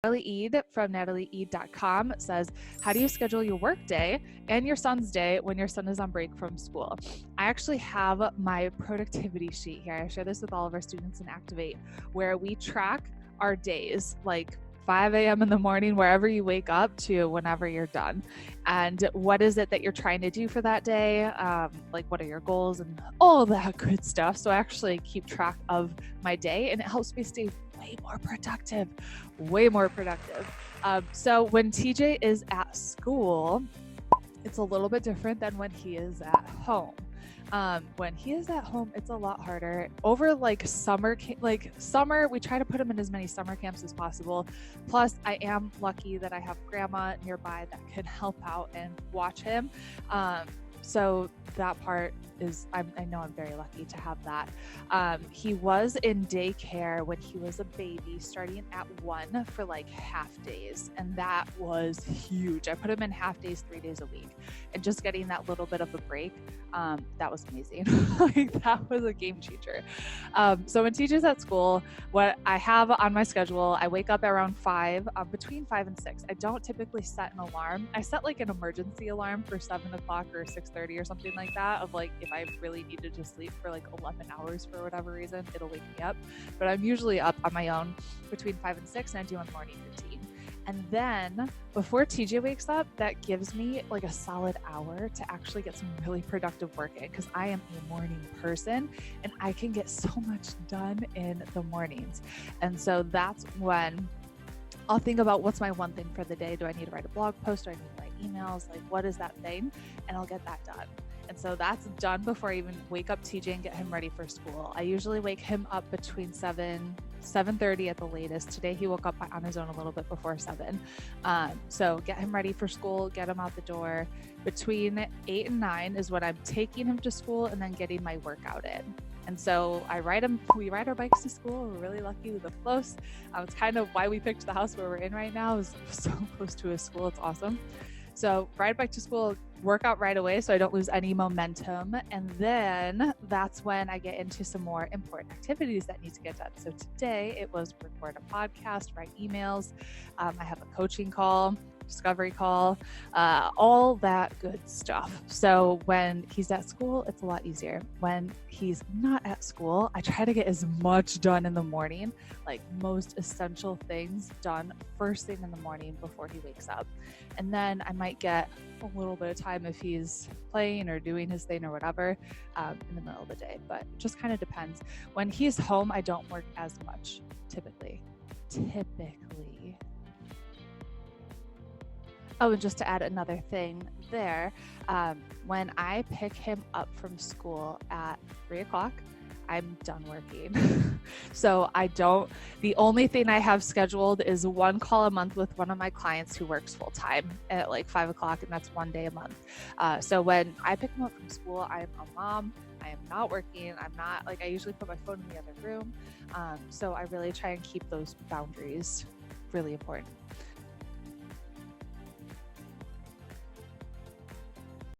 Natalie Eid from natalieeid.com says, how do you schedule your work day and your son's day when your son is on break from school? I actually have my productivity sheet here. I share this with all of our students in Activate, where we track our days, like 5 a.m. in the morning, wherever you wake up, to whenever you're done. And what is it that you're trying to do for that day? Like, what are your goals and all that good stuff. So I actually keep track of my day, and it helps me stay way more productive. So when TJ is at school, it's a little bit different than when he is at home. When he is at home, it's a lot harder. Over like summer, we try to put him in as many summer camps as possible. Plus, I am lucky that I have grandma nearby that can help out and watch him. So that part is, I know I'm very lucky to have that. He was in daycare when he was a baby, starting at 1 for like half days. And that was huge. I put him in half days, 3 days a week, and just getting that little bit of a break. That was amazing. Like, that was a game changer. So when TJ's at school, what I have on my schedule, I wake up around 5, between 5 and 6. I don't typically set an alarm. I set like an emergency alarm for 7 o'clock or 6:30 or something like that, of like, if I really needed to sleep for like 11 hours for whatever reason, it'll wake me up. But I'm usually up on my own between 5 and 6, and I do a morning routine. And then before TJ wakes up, that gives me like a solid hour to actually get some really productive work in, because I am a morning person and I can get so much done in the mornings. And so that's when I'll think about, what's my one thing for the day? Do I need to write a blog post? Do I need to write emails? Like, what is that thing? And I'll get that done. And so that's done before I even wake up TJ and get him ready for school. I usually wake him up between 7:30 at the latest. Today he woke up on his own a little bit before 7. So get him ready for school, get him out the door. Between 8 and 9 is when I'm taking him to school and then getting my workout in. And so we ride our bikes to school. We're really lucky. We live close. It's kind of why we picked the house where we're in right now, is so close to a school. It's awesome. So ride bike to school, work out right away so I don't lose any momentum. And then that's when I get into some more important activities that need to get done. So today it was record a podcast, write emails. I have a coaching call, discovery call, all that good stuff. So when he's at school, it's a lot easier. When he's not at school, I try to get as much done in the morning, like most essential things done first thing in the morning before he wakes up. And then I might get a little bit of time if he's playing or doing his thing or whatever in the middle of the day, but it just kind of depends. When he's home, I don't work as much, typically. Oh, and just to add another thing there, when I pick him up from school at 3 o'clock, I'm done working. So the only thing I have scheduled is one call a month with one of my clients who works full time at like 5 o'clock, and that's one day a month. So when I pick him up from school, I am a mom. I am not working. I usually put my phone in the other room. So I really try and keep those boundaries really important.